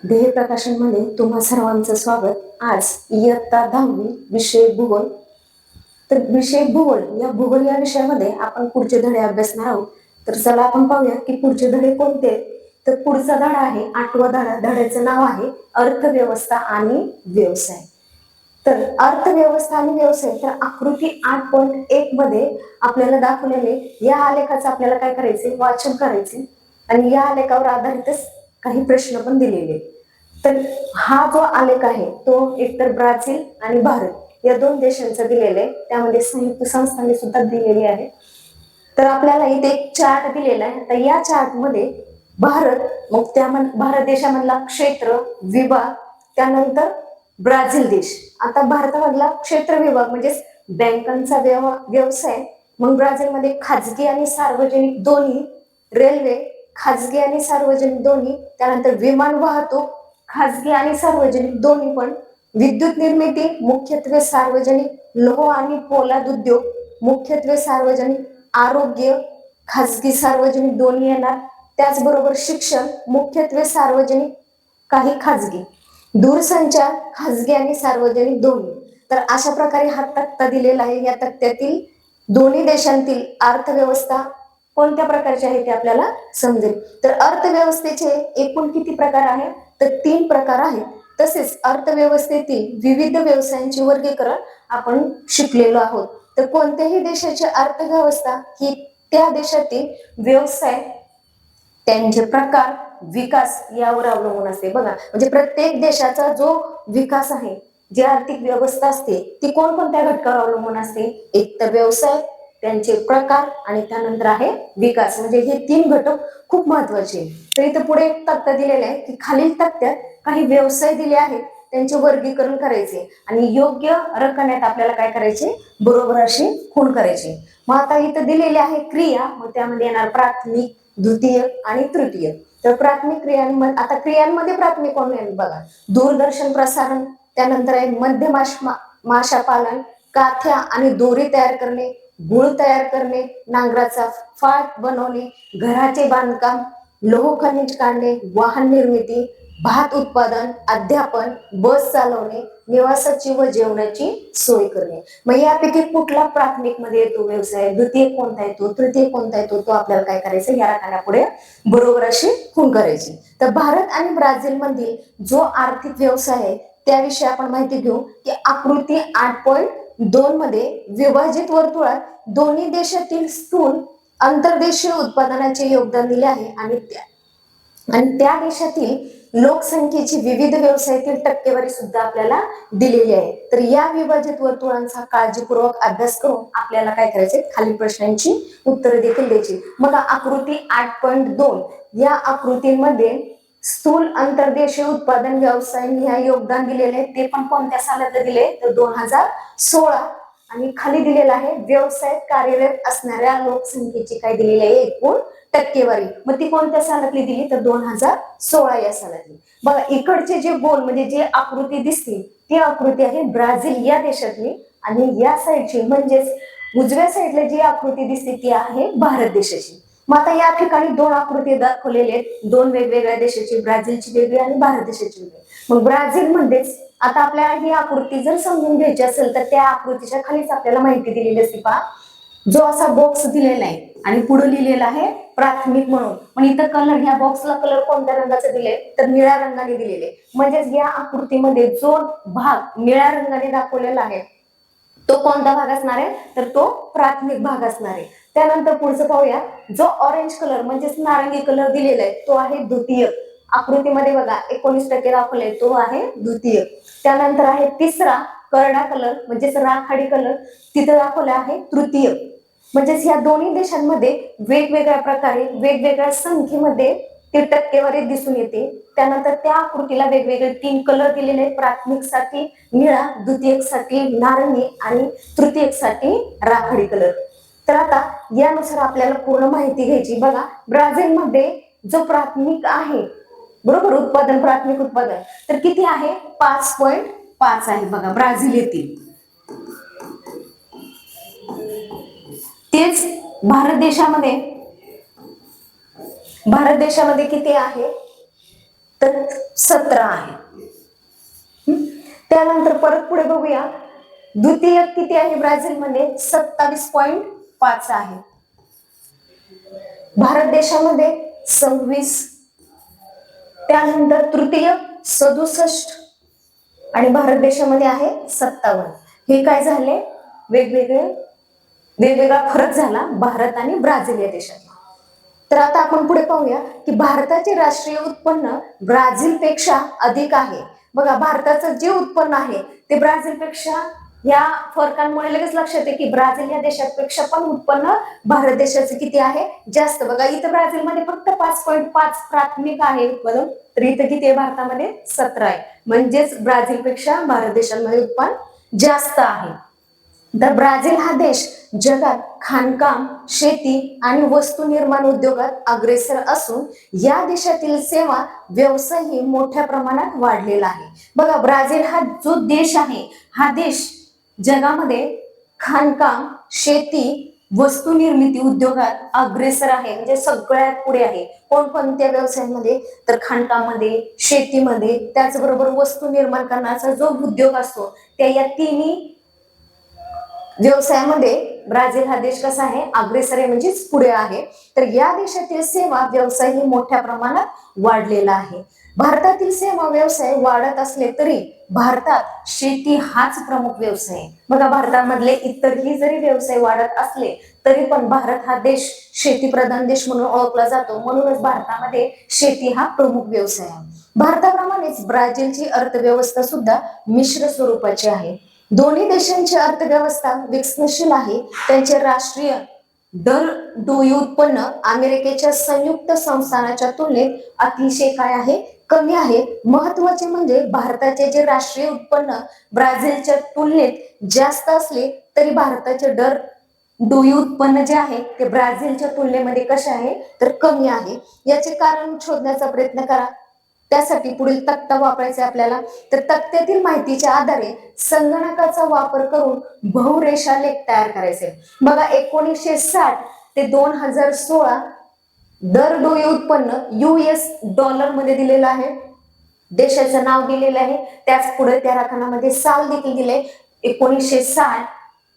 ध्येय प्रकाशनमध्ये तुम्हा सर्वांचं स्वागत. आज इयत्ता 10वी विषय भूगोल. तर विषय भूगोल या विषयामध्ये आपण पुढचे धडे अभ्यासणार आहोत. तर चला आपण पाहूया की पुढचे धडे कोणते. तर पुढचा धडा आहे 8वा धडा. धड्याचं नाव आहे अर्थव्यवस्था आणि व्यवसाय. तर अर्थव्यवस्था आणि व्यवसाय तर आकृती 8.1 मध्ये आपल्याला दाखवलेले या आलेखाचं आपल्याला काय करायचे, वाचन करायचे आणि या आलेखावर आधारितच काही प्रश्न पण दिलेले. तर हा जो आलेख आहे तो एकतर ब्राझील आणि भारत या दोन देशांचा दिलेला आहे. त्यामध्ये संयुक्त संस्थाने सुद्धा दिलेली आहे. तर आपल्याला इथे एक चार्ट दिलेला आहे. तर या चार्ट मध्ये भारत, मग त्या भारत देशामधला क्षेत्र विभाग, त्यानंतर ब्राझील देश. आता भारतामधला क्षेत्र विभाग म्हणजे बँकांचा व्यवसाय, मग ब्राझीलमध्ये खाजगी आणि सार्वजनिक दोन्ही, रेल्वे खाजगी आणि सार्वजनिक दोन्ही, त्यानंतर विमान वाहतूक खाजगी आणि सार्वजनिक दोन्ही पण, विद्युत निर्मिती मुख्यत्वे सार्वजनिक, लोह आणि पोलाद उद्योग मुख्यत्वे सार्वजनिक, आरोग्य खाजगी सार्वजनिक दोन्ही येणार, त्याचबरोबर शिक्षण मुख्यत्वे सार्वजनिक काही खाजगी, दूरसंचार खाजगी आणि सार्वजनिक दोन्ही. तर अशा प्रकारे हा तक्ता दिलेला आहे. या तक्त्यातील दोन्ही देशांतील अर्थव्यवस्था कोणत्या प्रकारचे आहे ते आपल्याला समजेल. तर अर्थव्यवस्थेचे एकूण किती प्रकार आहेत, तर 3 प्रकार आहेत. तसेच अर्थव्यवस्थेतील विविध व्यवसायांचे वर्गीकरण आपण शिकलेलो आहोत. तर कोणत्याही देशाची अर्थव्यवस्था ही त्या देशातील व्यवसाय, त्यांचे प्रकार, विकास यावर अवलंबून असते. बघा, म्हणजे प्रत्येक देशाचा जो विकास आहे, जी आर्थिक व्यवस्था असते ती कोणकोणत्या घटकावर अवलंबून असते, एक तर व्यवसाय, त्यांचे प्रकार आणि त्यानंतर आहे विकास. म्हणजे हे 3 घटक खूप महत्वाचे. तर इथे पुढे एक तक्ता दिलेला आहे की खालील तक्त्यात काही व्यवसाय दिले आहेत, त्यांचे वर्गीकरण करायचे आणि योग्य रकान्यात आपल्याला काय करायचे, बरोबर अशी खूण करायची. मग आता इथं दिलेले आहे क्रिया, मग त्यामध्ये येणार प्राथमिक, द्वितीय आणि तृतीय. तर प्राथमिक क्रियांमध्ये, आता क्रियांमध्ये प्राथमिक कोण बघा, दूरदर्शन प्रसारण, त्यानंतर आहे मध्य माशा पालन, काथ्या आणि दोरी तयार करणे, गुळ तयार करणे, नांगराचा फाट बनवणे, घराचे बांधकाम, लोह खनिज काढणे, वाहन निर्मिती, भात उत्पादन, अध्यापन, बस चालवणे, निवासाची व जेवणाची सोय करणे. मग यापैकी कुठला प्राथमिक मध्ये येतो व्यवसाय, द्वितीय कोणता येतो, तृतीय कोणता येतो, तो आपल्याला काय करायचं, या रकान्यापुढे बरोबर अशी खूण करायची. तर भारत आणि ब्राझील मधील जो आर्थिक व्यवसाय आहे त्याविषयी आपण माहिती घेऊ की आकृती 8.2 मध्ये विभाजित वर्तुळात दोन्ही देशातील स्थूल अंतर्देशीय उत्पादनाचे योगदान दिले आहे आणि त्या देशातील लोकसंख्येची विविध व्यवसायातील टक्केवारी सुद्धा आपल्याला दिलेली आहे. तर या विभाजित वर्तुळांचा काळजीपूर्वक अभ्यास करून आपल्याला काय करायचे, खालील प्रश्नांची उत्तरे देखील द्यायची. मग आकृती 8.2 या आकृतीमध्ये स्थूल अंतर्देशीय उत्पादन व्यवसाय ह्या योगदान दिलेले, ते पण कोणत्या सालात दिले, तर 2016. आणि खाली दिलेला आहे व्यवसायात कार्यरत असणाऱ्या लोकसंख्येची काय दिलेली आहे, एकूण टक्केवारी. मग ती कोणत्या सालातली दिली, तर 2016 या सालातली. बघा, इकडचे जे गोल म्हणजे जे आकृती दिसते ती आकृती आहे ब्राझील या देशातली, आणि या साईडची म्हणजेच उजव्या साईडला जी आकृती दिसते ती आहे भारत देशाची. मग आता या ठिकाणी 2 आकृती दाखवलेले आहेत, 2 वेगवेगळ्या देशाची, ब्राझीलची वेगळी आणि भारत देशाची वेगळी. मग ब्राझील मध्येच आता आपल्याला ही आकृती जर समजून घ्यायची असेल तर त्या आकृतीच्या खालीच आपल्याला माहिती दिलेली असते. पहा, जो असा बॉक्स दिलेला आहे आणि पुढे लिहिलेला आहे प्राथमिक म्हणून. पण इथं कलर, ह्या बॉक्सला कलर कोणत्या रंगाचे दिले, तर निळ्या रंगाने दिलेले. म्हणजेच या आकृतीमध्ये जो भाग निळ्या रंगाने दाखवलेला आहे तो कोणता भाग असणार आहे, तर तो प्राथमिक भाग असणार आहे. त्यानंतर पुढचं पाहूया, जो ऑरेंज कलर म्हणजेच नारंगी कलर दिलेला आहे तो आहे द्वितीय. आकृतीमध्ये बघा 19% दाखवले, तो आहे द्वितीय. त्यानंतर आहे तिसरा करडा कलर म्हणजेच राखाडी कलर, तिथे दाखवला आहे तृतीय. म्हणजेच या दोन्ही देशांमध्ये वेगवेगळ्या प्रकारे वेगवेगळ्या संख्येमध्ये ती टक्केवारी दिसून येते. त्यानंतर त्या आकृतीला वेगवेगळे 3 कलर दिलेले आहेत, प्राथमिक साठी निळा, द्वितीयक साठी नारंगी आणि तृतीयक साठी राखाडी कलर. तर आता यानुसार आपल्याला पूर्ण माहिती घ्यायची. बघा, ब्राझील मध्ये जो प्राथमिक आहे, बरोबर, उत्पादन, प्राथमिक उत्पादन तर किती आहे, 5.5 आहे. बघा, ब्राझील येथील. तेच भारत देशामध्ये किती आहे, तर 17 आहे. त्यानंतर परत पुढे बघूया, द्वितीय किती आहे ब्राझीलमध्ये? 27.5 आहे. भारत देशामध्ये 26. त्यानंतर तृतीय 67 आणि भारत देशामध्ये आहे 57. हे काय झाले? वेगवेगळा फरक झाला भारत आणि ब्राझील या देशातला. तर आता आपण पुढे पाहूया की भारताचे राष्ट्रीय उत्पन्न ब्राझील पेक्षा अधिक आहे. बघा, भारताचं जे उत्पन्न आहे ते ब्राझील पेक्षा, या फरकांमुळे लगेच लक्षात येते की ब्राझील या देशापेक्षा पण उत्पन्न भारत देशाचं किती आहे? जास्त. बघा, इथं ब्राझीलमध्ये फक्त 5.5 प्राथमिक आहे उत्पन्न, तर इथं किती आहे? भारतामध्ये 17 आहे. म्हणजेच ब्राझील पेक्षा भारत देशामध्ये उत्पन्न जास्त आहे. तर ब्राझील हा देश जगात खाणकाम, शेती आणि वस्तू निर्माण उद्योगात अग्रेसर असून या देशातील सेवा व्यवसायही मोठ्या प्रमाणात वाढलेला आहे. बघा, ब्राझील हा जो देश आहे, हा देश जगामध्ये खाणकाम, शेती, वस्तू निर्मिती उद्योगात अग्रेसर आहे. म्हणजे सगळ्यात पुढे आहे. कोणकोणत्या व्यवसायामध्ये? तर खाणकामध्ये, शेतीमध्ये, त्याचबरोबर वस्तू निर्माण करण्याचा जो उद्योग असतो त्या या तिन्ही व्यवसायामध्ये ब्राझील हा देश कसा आहे? अग्रेसर आहे, म्हणजेच पुढे आहे. तर या देशातील सेवा व्यवसाय ही मोठ्या प्रमाणात वाढलेला आहे. भारतातील सेवा व्यवसाय वाढत असले तरी भारतात शेती हाच प्रमुख व्यवसाय आहे. बघा, भारतामधले इतरही जरी व्यवसाय वाढत असले तरी पण भारत हा देश शेतीप्रधान देश म्हणून ओळखला जातो. म्हणूनच भारतामध्ये शेती हा प्रमुख व्यवसाय आहे. भारताप्रमाणेच ब्राझीलची अर्थव्यवस्था सुद्धा मिश्र स्वरूपाची आहे. दोन्ही देशांची अर्थव्यवस्था विकसनशील आहे. त्यांचे राष्ट्रीय दरडोई उत्पन्न अमेरिकेच्या संयुक्त संस्थानाच्या तुलनेत अतिशय काय आहे? कमी आहे. महत्वाचे म्हणजे भारताचे जे राष्ट्रीय उत्पन्न ब्राझीलच्या तुलनेत जास्त असले तरी भारताचे दरडोई उत्पन्न जे आहे ते ब्राझीलच्या तुलनेमध्ये कसे आहे? तर कमी आहे. याचे कारण शोधण्याचा प्रयत्न करा. त्यासाठी पुढील तक्ता वापरायचा आपल्याला. तर तक्त्यातील माहितीच्या आधारे संगणकाचा वापर करून बहुरेषालेख तयार करायचे. बघा, 1960 ते 2016 दरडोई उत्पन्न US डॉलर मध्ये दिलेलं आहे. देशाचं नाव दिलेलं आहे. त्याच पुढे त्या राखणामध्ये साल देखील दिले. 1960,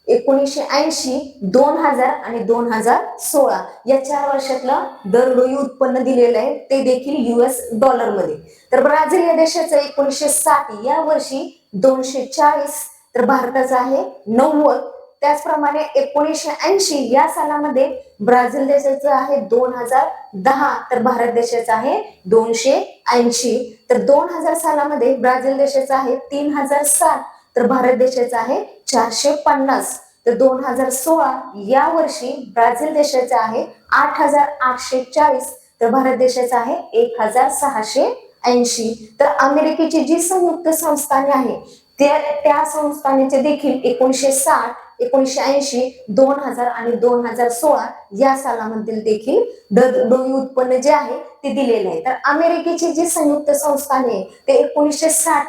1980, 2000 आणि 2016 या 4 वर्षातलं दरडोई उत्पन्न दिलेलं आहे, ते देखील US डॉलर मध्ये. तर ब्राझील या देशाचं 1960 या वर्षी 240, तर भारताचं आहे 90. त्याचप्रमाणे 1980 या सालामध्ये ब्राझील देशाचं आहे 2010, तर भारत देशाचं आहे 280. तर 2000 सालामध्ये ब्राझील देशाचं आहे 3007, तर भारत देशाचं आहे 450. तर 2016 या वर्षी ब्राझील देशाचं आहे 8840, तर भारत देशाचं आहे 1680. तर अमेरिकेची जी संयुक्त संस्थाने आहे त्या संस्थानेचे देखील 1960, 1980, 2000 आणि 2016 या सालामधील देखील दरडोई उत्पन्न जे आहे ते दिलेले आहे. तर अमेरिकेची जी संयुक्त संस्थाने ते 1960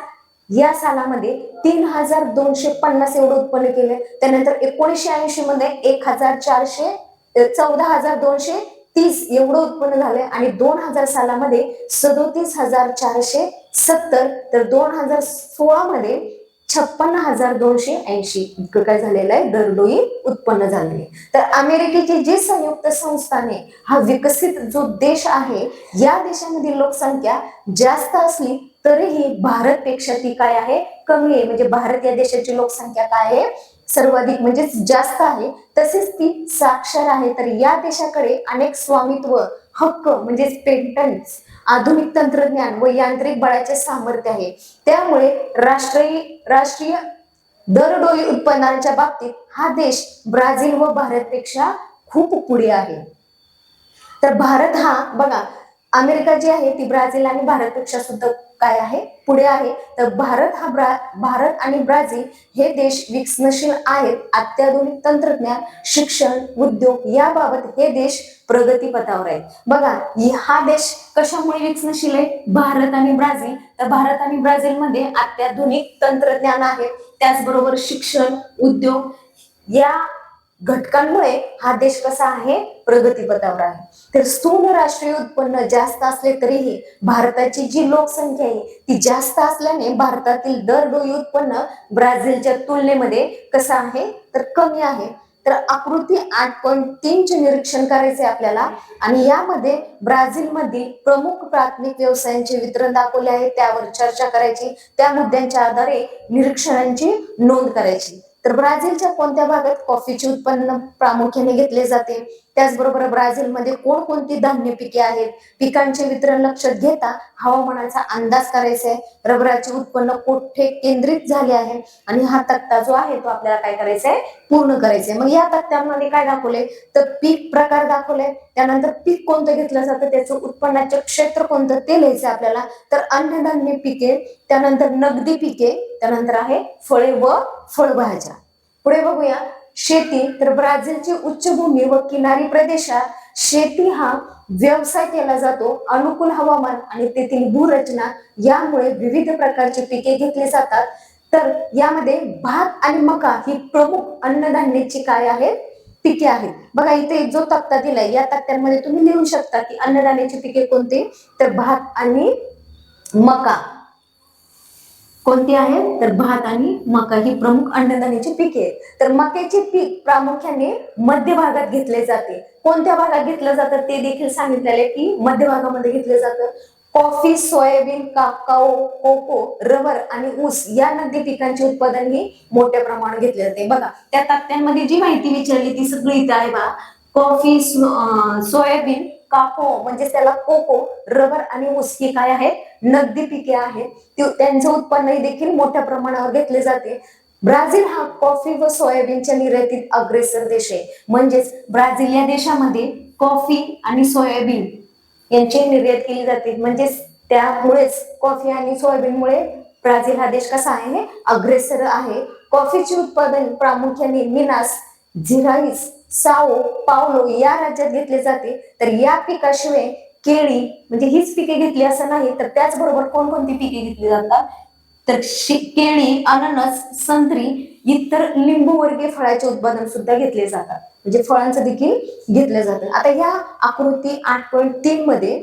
या सालामध्ये 3250 एवढं उत्पन्न केले. त्यानंतर 1980 मध्ये 14,230 एवढं उत्पन्न झाले आणि 2000 सालामध्ये 37,470, तर 2016 मध्ये 56,280 इतकं काय झालेलं आहे? दरडोई उत्पन्न झालेले. तर अमेरिकेची जी संयुक्त संस्थाने हा विकसित जो देश आहे, या देशामधील लोकसंख्या जास्त असली तरीही भारत पेक्षा ती काय आहे? कमी आहे. म्हणजे भारत या देशाची लोकसंख्या काय आहे? सर्वाधिक म्हणजेच जास्त आहे. तसेच ती साक्षर आहे. तर या देशाकडे अनेक स्वामित्व हक्क म्हणजेच पेटंट्स, आधुनिक तंत्रज्ञान व यांत्रिक बळाचे सामर्थ्य आहे. त्यामुळे राष्ट्रीय दरडोई उत्पन्नाच्या बाबतीत हा देश ब्राझील व भारतपेक्षा खूप पुढे आहे. तर भारत हा, बघा, अमेरिका जी आहे ती ब्राझील आणि भारतपेक्षा सुद्धा काय आहे? पुढे आहे. तर भारत आणि ब्राझील हे देश विकसनशील आहेत. अत्याधुनिक तंत्रज्ञान, शिक्षण, उद्योग याबाबत हे देश प्रगतीपथावर आहेत. बघा, हा देश कशामुळे विकसनशील आहे? भारत आणि ब्राझील. तर भारत आणि ब्राझील मध्ये अत्याधुनिक तंत्रज्ञान आहे, त्याचबरोबर शिक्षण, उद्योग या घटकांमुळे हा देश कसा आहे, प्रगतीपथावर आहे. तर स्थूल राष्ट्रीय उत्पन्न जास्त असले तरीही भारताची जी लोकसंख्या आहे ती जास्त असल्याने भारतातील दरडोई उत्पन्न ब्राझीलच्या तुलनेमध्ये कसं आहे, तर कमी आहे. तर आकृती 8.3 चे निरीक्षण करायचे आपल्याला आणि यामध्ये ब्राझील मधील प्रमुख प्राथमिक व्यवसायांचे वितरण दाखवले आहे, त्यावर चर्चा करायची, त्या मुद्द्यांच्या आधारे निरीक्षणांची नोंद करायची. तर ब्राझीलच्या कोणत्या भागात कॉफीचे उत्पन्न प्रामुख्याने घेतले जाते, त्याचबरोबर ब्राझीलमध्ये कोणकोणती धान्य पिके आहेत, पिकांचे वितरण लक्षात घेता हवामानाचा अंदाज करायचा आहे, रबराचे उत्पन्न कुठे केंद्रित झाले आहे आणि हा तक्ता जो आहे तो आपल्याला काय करायचा आहे, पूर्ण करायचा आहे. मग या तक्त्यामध्ये काय दाखवले, तर पीक प्रकार दाखवले, त्यानंतर पीक कोणतं घेतलं जातं, त्याचं उत्पन्नाचे क्षेत्र कोणतं ते लिहायचं आपल्याला. तर अन्नधान्य पिके, त्यानंतर नगदी पिके, त्यानंतर आहे फळे व फळभाज्या. पुढे बघूया शेती. तर ब्राझीलची उच्चभूमी व किनारी प्रदेशात शेती हा व्यवसाय केला जातो. अनुकूल हवामान आणि तेथील भूरचना यामुळे विविध प्रकारची पिके घेतली जातात. तर यामध्ये भात आणि मका ही प्रमुख अन्नधान्याची काय आहेत, पिके आहेत. बघा इथे जो तक्ता दिलाय या तक्त्यांमध्ये तुम्ही लिहू शकता की अन्नधान्याची पिके कोणती, तर भात आणि मका कोणती आहेत, तर भात आणि मका ही प्रमुख अन्नधान्याची पिके आहेत. तर मक्याचे पीक प्रामुख्याने मध्य भागात घेतले जाते. कोणत्या भागात घेतलं जातं ते देखील सांगितलेले की मध्य भागामध्ये घेतलं जातं. Coffee, soybean, cacao, cocoa, rubber आणि ऊस या नगदी पिकांचे उत्पादन ही मोठ्या प्रमाणात घेतले जाते. बघा त्या तक्त्यांमध्ये जी माहिती विचारली ती सगळी इथे आहे. बघा कॉफी, सोयाबीन, काको म्हणजे त्याला कोको, रबर आणि ऊस ही काय आहेत, नगदी पिके आहेत. त्यांचं उत्पन्न देखील मोठ्या प्रमाणावर घेतले जाते. ब्राझील हा कॉफी व सोयाबीनच्या निर्यातीत अग्रेसर देश आहे. म्हणजेच ब्राझील या देशामध्ये कॉफी आणि सोयाबीन यांची निर्यात केली जाते. म्हणजेच त्यामुळेच कॉफी आणि सोयाबीनमुळे ब्राझील हा देश कसा आहे, अग्रेसर आहे. कॉफीचे उत्पादन प्रामुख्याने मिनास झिराईस, साओ पावलो या राज्यात घेतले जाते. तर या पिकाशिवाय केळी म्हणजे हीच पिके घेतली असं नाही, तर त्याचबरोबर कोणकोणती पिके घेतली जातात, तर केळी, अननस, संत्री, इतर लिंबू वर्गीय फळाचे उत्पादन सुद्धा घेतले जातात. म्हणजे फळांचं देखील घेतलं जातं. आता या आकृती 8.3 मध्ये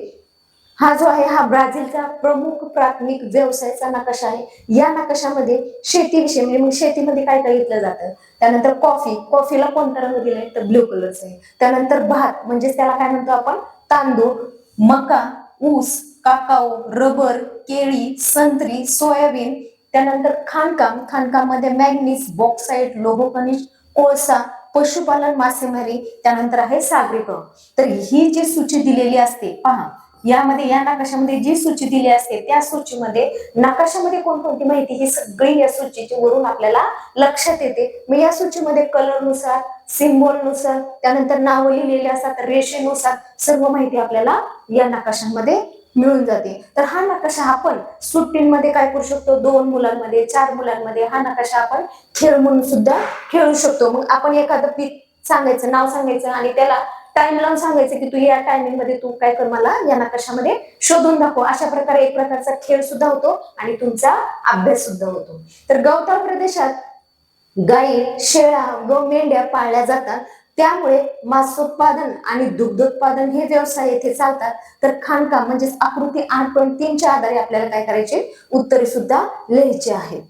हा जो आहे हा ब्राझीलचा प्रमुख प्राथमिक व्यवसायाचा नकाशा आहे. या नकाशामध्ये शेतीविषयी म्हणजे मग शेतीमध्ये काय काय घेतलं जातं, त्यानंतर कॉफी, कॉफीला कोणता रंग दिलाय, तर ब्ल्यू कलरचा आहे. त्यानंतर भात म्हणजे त्याला काय म्हणतो आपण, तांदूळ, मका, ऊस, काकाओ, रबर, केळी, संत्री, सोयाबीन. त्यानंतर खाणकाम, खाणकामामध्ये मॅग्नीज, बॉक्साईट, लोह खनिज, कोळसा, पशुपालन, मासेमारी, त्यानंतर आहे सागरी प्रवाह. तर ही जी सूची दिलेली असते पहा, यामध्ये या नकाशामध्ये जी सूची दिली असते त्या सूचीमध्ये नकाशामध्ये कोणकोणती माहिती ही सगळी या सूचीच्या वरून आपल्याला लक्षात येते. मग या सूचीमध्ये कलर नुसार, सिम्बॉल नुसार, त्यानंतर नावं लिहिलेली असतात, रेषेनुसार सर्व माहिती आपल्याला या नकाशामध्ये मिळून जाते. तर हा नकाशा आपण सुट्टींमध्ये काय करू शकतो, 2 मुलांमध्ये, 4 मुलांमध्ये हा नकाशा आपण खेळ म्हणून सुद्धा खेळू शकतो. मग आपण एखादं पीक सांगायचं, नाव सांगायचं आणि त्याला टाइम लावून सांगायचं की तू या टायमिंग मध्ये तू काय कर, मला या नकाशामध्ये शोधून दाखव. अशा प्रकारे एक प्रकारचा खेळ सुद्धा होतो आणि तुमचा अभ्यास सुद्धा होतो. तर गवताळ प्रदेशात गायी, शेळ्या व मेंढ्या पाळल्या जातात, त्यामुळे मांसोत्पादन आणि दुग्धोत्पादन हे व्यवसाय येथे चालतात. तर खाणकाम म्हणजे आकृती 8.3 च्या आधारे आपल्याला काय करायचे, उत्तरे सुद्धा लिहायची आहेत.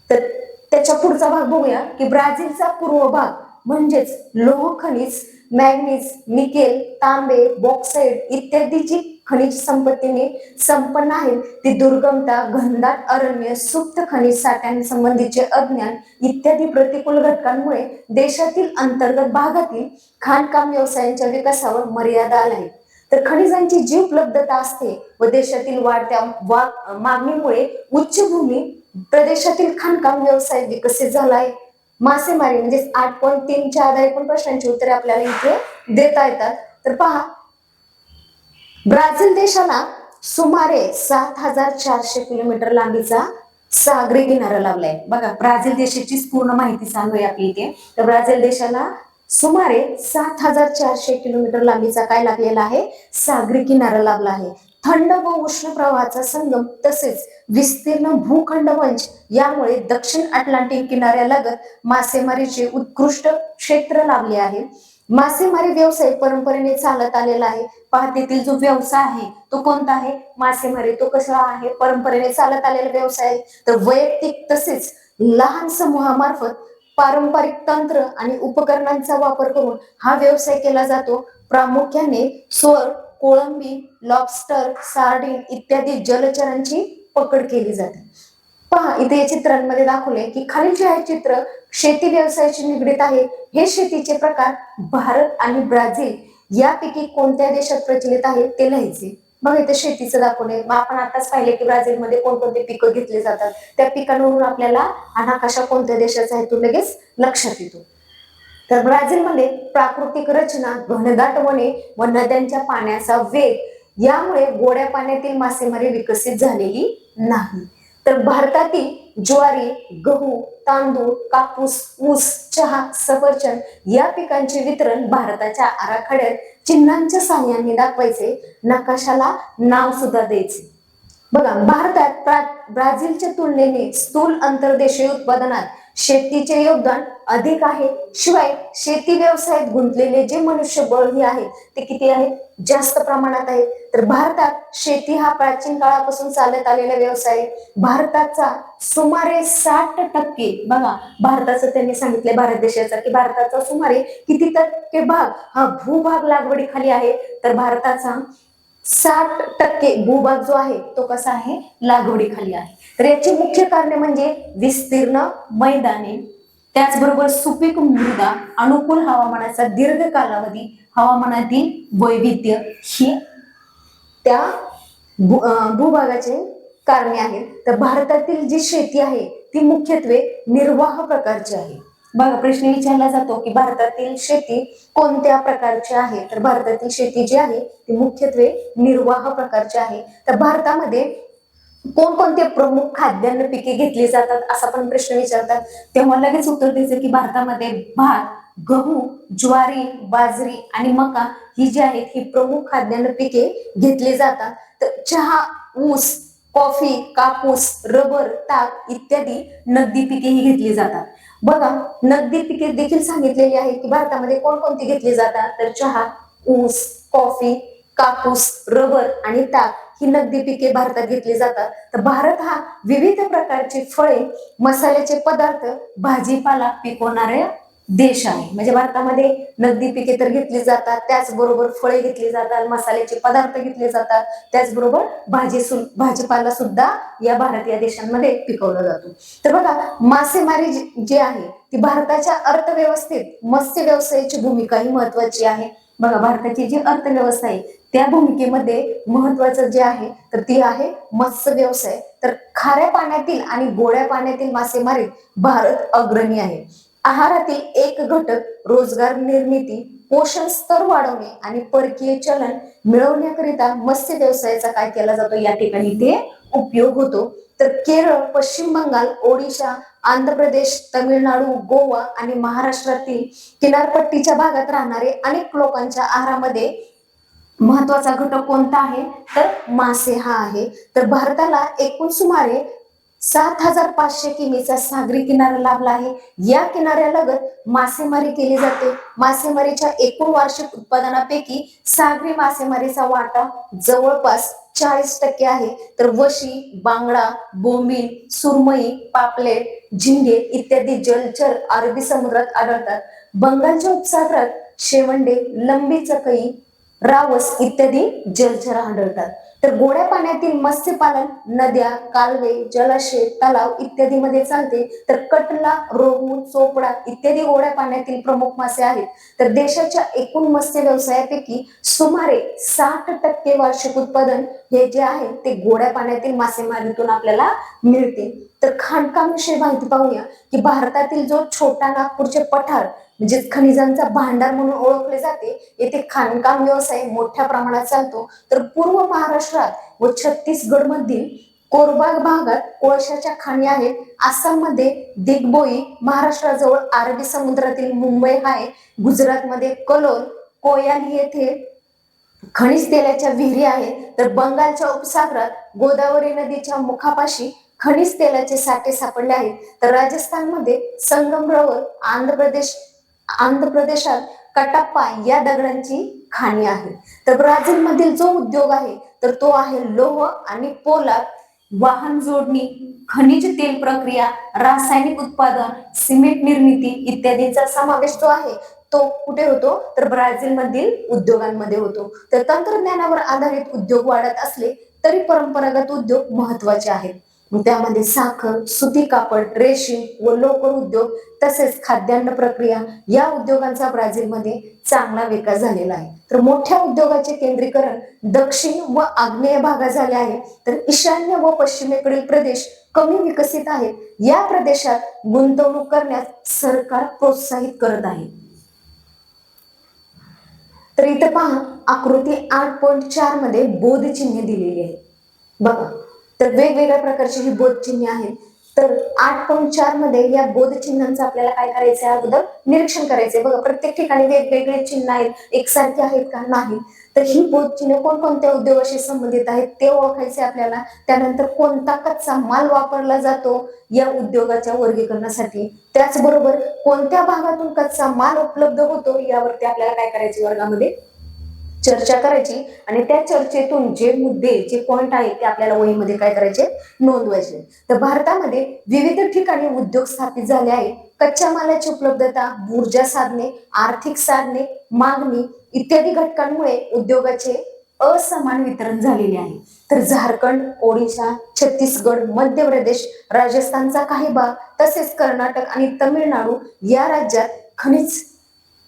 तर त्याच्या पुढचा भाग बघूया की ब्राझीलचा पूर्व भाग म्हणजेच लोह खनिज, मॅग्नीज, निकेल, तांबे, बॉक्साईट इत्यादी जी खनिज संपत्तीने संपन्न आहे ती दुर्गमता, घनदाट अरण्य, सुप्त खनिज साठ्यांसंबंधीचे अज्ञान इत्यादी प्रतिकूल घटकांमुळे देशातील अंतर्गत भागातील खाणकाम व्यवसायांच्या विकासावर मर्यादा आल्या. तर खनिजांची जी उपलब्धता असते व देशातील वाढत्या मागणीमुळे उच्चभूमी प्रदेशातील खाणकाम व्यवसाय विकसित झालाय. मासेमारी म्हणजे 8.3 च्या आधारे पण प्रश्नांची उत्तरे आपल्याला इथे देता येतात. तर पहा ब्राझील देशाला सुमारे 7,400 किलोमीटर लांबीचा सागरी किनारा लाभलाय. बघा ब्राझील देशाची पूर्ण माहिती सांगूया आपली इथे. तर ब्राझील देशाला सुमारे 7,400 किलोमीटर लांबीचा काय लाभलेला आहे, सागरी किनारा लाभला आहे. थंड व उष्ण प्रवाहाचा संगम तसेच विस्तीर्ण भूखंड मंच यामुळे दक्षिण अटलांटिक किनाऱ्यालगत मासेमारीचे उत्कृष्ट क्षेत्र लाभले आहे. मासेमारी व्यवसाय परंपरेने चालत आलेला आहे. पहा तेथील जो व्यवसाय आहे तो कोणता आहे? मासेमारी. तो कसा आहे? परंपरेने चालत आलेला व्यवसाय आहे. तर वैयक्तिक तसेच लहान समूहामार्फत पारंपरिक तंत्र आणि उपकरणांचा वापर करून हा व्यवसाय केला जातो. प्रामुख्याने सोर, कोळंबी, लॉबस्टर, सार्डिन इत्यादी जलचरांची पकड केली जाते. पहा इथे या चित्रांमध्ये दाखवले की खालील जे आहे चित्र शेती व्यवसायाशी निगडीत आहे. हे शेतीचे प्रकार भारत आणि ब्राझील यापैकी कोणत्या देशात प्रचलित आहे ते लिहायचे. बघा इथे शेतीचं दाखवले. मग आपण आताच पाहिले की ब्राझीलमध्ये कोणकोणते पिकं घेतले जातात. त्या पिकांवरून आपल्याला हा नकाशा कोणत्या देशाचा आहे तो लगेच लक्षात येतो. तर ब्राझीलमध्ये प्राकृतिक रचना, घनदाट वने व नद्यांच्या पाण्याचा वेग यामुळे गोड्या पाण्यातील मासेमारी विकसित झालेली नाही. तर भारतातील ज्वारी, गहू, तांदूळ, कापूस, ऊस, चहा, सफरचंद या पिकांचे वितरण भारताच्या आराखड्यात चिन्हांच्या साहाय्याने दाखवायचे. नकाशाला नाव सुद्धा द्यायचे. बघा भारतात ब्राझीलच्या तुलनेने स्थूल अंतर्देशीय उत्पादनात शेतीचे योगदान अधिक आहे. शिवाय शेती व्यवसायात गुंतलेले जे मनुष्यबळ हे आहे ते किती आहे? जास्त प्रमाणात आहे. तर भारतात शेती हा प्राचीन काळापासून चालत आलेला व्यवसाय आहे. भारताचा सुमारे 60%, बघा भारताचं त्यांनी सांगितले भारत देशाचा की भारताचा सुमारे किती टक्के भाग हा भूभाग लागवडीखाली आहे. तर भारताचा 60% भूभाग जो आहे तो कसा आहे? लागवडीखाली आहे. तर याची मुख्य कारणे म्हणजे विस्तीर्ण मैदाने, त्याचबरोबर सुपीक मृदा, अनुकूल हवामानाचा दीर्घ कालावधी, हवामानातील वैविध्य ही त्या भूभागाचे कारणे आहेत. तर भारतातील जी शेती आहे ती मुख्यत्वे निर्वाह प्रकारची आहे. बघा प्रश्न विचारला जातो की भारतातील शेती कोणत्या प्रकारची आहे? तर भारतातील शेती जी आहे ती मुख्यत्वे निर्वाह प्रकारची आहे. तर भारतामध्ये कोणकोणते प्रमुख खाद्यान्न पिके घेतली जातात असा पण प्रश्न विचारतात. तेव्हा लगेच उत्तर द्यायचं की भारतामध्ये भात, गहू, ज्वारी, बाजरी आणि मका ही जी आहेत ही प्रमुख खाद्यान्न पिके घेतली जातात. तर चहा, ऊस, कॉफी, कापूस, रबर, ताग इत्यादी नगदी पिके ही घेतली जातात. बघा नगदी पिके देखील सांगितलेली आहे की भारतामध्ये कोणकोणती घेतली जातात. तर चहा, ऊस, कॉफी, कापूस, रबर आणि ताग ही नगदी पिके भारतात घेतली जातात. तर भारत हा विविध प्रकारची फळे, मसाल्याचे पदार्थ, भाजीपाला पिकवणारे देश आहे. म्हणजे भारतामध्ये नगदी पिके तर घेतली जातात, त्याचबरोबर फळे घेतली जातात, मसाल्याचे पदार्थ घेतले जातात, त्याचबरोबर भाजीपाला सुद्धा या भारतीय देशांमध्ये पिकवला जातो. तर बघा मासेमारी जी आहे ती भारताच्या अर्थव्यवस्थेत मत्स्य व्यवसायाची भूमिका ही महत्वाची आहे. बघा भारताची जी अर्थव्यवस्था आहे त्या भूमिकेमध्ये महत्वाचं जे आहे तर ती आहे मत्स्य व्यवसाय. तर खाऱ्या पाण्यातील आणि गोड्या पाण्यातील मासेमारीत भारत अग्रणी आहे. आहारातील एक घटक रोजगार निर्मिती, पोषण स्तर वाढवणे आणि परकीय चलन मिळवण्याकरिता मत्स्य व्यवसायाचा काय केला जातो? या ठिकाणी ते उपयोग होतो. तर केरळ, पश्चिम बंगाल, ओडिशा, आंध्र प्रदेश, तमिळनाडू, गोवा आणि महाराष्ट्रातील किनारपट्टीच्या भागात राहणारे अनेक लोकांच्या आहारामध्ये महत्वाचा घटक कोणता आहे? तर मासे हा आहे. तर भारताला एकूण सुमारे 7,500 किमीचा सागरी किनारा लाभला आहे. या किनाऱ्यालगत मासेमारी केली जाते. मासेमारीच्या एकूण वार्षिक उत्पादनापैकी सागरी मासेमारीचा वाटा जवळपास 40% आहे. तर वशी, बांगडा, बोंबील, सुरमई, पापलेट, झिंगे इत्यादी जलचर अरबी समुद्रात आढळतात. बंगालच्या उपसागरात शेवंडे, लंबी चकई, रावस इत्यादी जलचर आढळतात. तर गोड्या पाण्यातील मत्स्यपालन नद्या, कालवे, जलाशय, तलाव इत्यादी मध्ये चालते. तर कटला, रोहू, चोपडा इत्यादी गोड्या पाण्यातील प्रमुख मासे आहेत. तर देशाच्या एकूण मत्स्य व्यवसायापैकी सुमारे 60% वार्षिक उत्पादन हे जे आहे ते गोड्या पाण्यातील मासेमारीतून आपल्याला मिळते. तर खाणकाम विषयी माहिती पाहूया की भारतातील जो छोटा नागपूरचे पठार म्हणजे खनिजांचा भांडार म्हणून ओळखले जाते, येथे खाणकाम व्यवसाय मोठ्या प्रमाणात चालतो. तर पूर्व महाराष्ट्रात व छत्तीसगड मधील कोरबाग भागात कोळशाच्या खाणी आहेत. आसाममध्ये दिग्बोई, महाराष्ट्राजवळ अरबी समुद्रातील मुंबई आहे, गुजरातमध्ये कलोल, कोयाली येथे खनिज तेलाच्या विहिरी आहेत, तर बंगालच्या उपसागरात गोदावरी नदीच्या मुखापाशी खनिज तेलाचे साठे सापडले आहेत. तर राजस्थानमध्ये संगमरवर, आंध्र प्रदेशात कटप्पा या दगडांची खाणी आहे. तर ब्राझील मधील जो उद्योग आहे तर तो आहे लोह आणि पोलाद, वाहन जोडणी, खनिज तेल प्रक्रिया, रासायनिक उत्पादन, सिमेंट निर्मिती इत्यादींचा समावेश जो आहे तो कुठे होतो तर ब्राझील मधील उद्योगांमध्ये होतो. तर तंत्रज्ञानावर आधारित उद्योग वाढत असले तरी परंपरागत उद्योग महत्वाचे आहेत. त्यामध्ये साखर, सुती कापड, रेशीम व लोकर उद्योग तसेच खाद्यान्न प्रक्रिया या उद्योगांचा ब्राझीलमध्ये चांगला विकास झालेला आहे. तर मोठ्या उद्योगाचे केंद्रीकरण दक्षिण व आग्नेय भागात झाले आहे, तर ईशान्य व पश्चिमेकडील प्रदेश कमी विकसित आहेत. या प्रदेशात गुंतवणूक करण्यास सरकार प्रोत्साहित करत आहे. तर इथे पहा आकृती 8.4 मध्ये बोध चिन्हे दिलेली आहे बघा. तर वेगवेगळ्या प्रकारची ही बोध चिन्हे आहेत. तर 8.4 मध्ये या बोध चिन्हांचं आपल्याला काय करायचं आहे, अगोदर निरीक्षण करायचंय. बघा प्रत्येक ठिकाणी वेगवेगळे चिन्ह आहेत, एकसारखे आहेत का नाही. तर ही बोध चिन्ह कोणकोणत्या उद्योगाशी संबंधित आहेत ते ओळखायचे आपल्याला. त्यानंतर कोणता कच्चा माल वापरला जातो या उद्योगाच्या वर्गीकरणासाठी, त्याचबरोबर कोणत्या भागातून कच्चा माल उपलब्ध होतो यावरती आपल्याला काय करायचे वर्गामध्ये चर्चा करायची. आणि त्या चर्चेतून जे मुद्दे जे पॉइंट आहेत ते आपल्याला वहीमध्ये काय करायचे नोंदवायचे. तर भारतामध्ये विविध ठिकाणी उद्योग स्थापित झाले आहेत. कच्च्या मालाची उपलब्धता, ऊर्जा साधने, आर्थिक साधने, मागणी इत्यादी घटकांमुळे उद्योगाचे असमान वितरण झालेले आहे. तर झारखंड, ओडिशा, छत्तीसगड, मध्य प्रदेश, राजस्थानचा काही भाग तसेच कर्नाटक आणि तमिळनाडू या राज्यात खनिज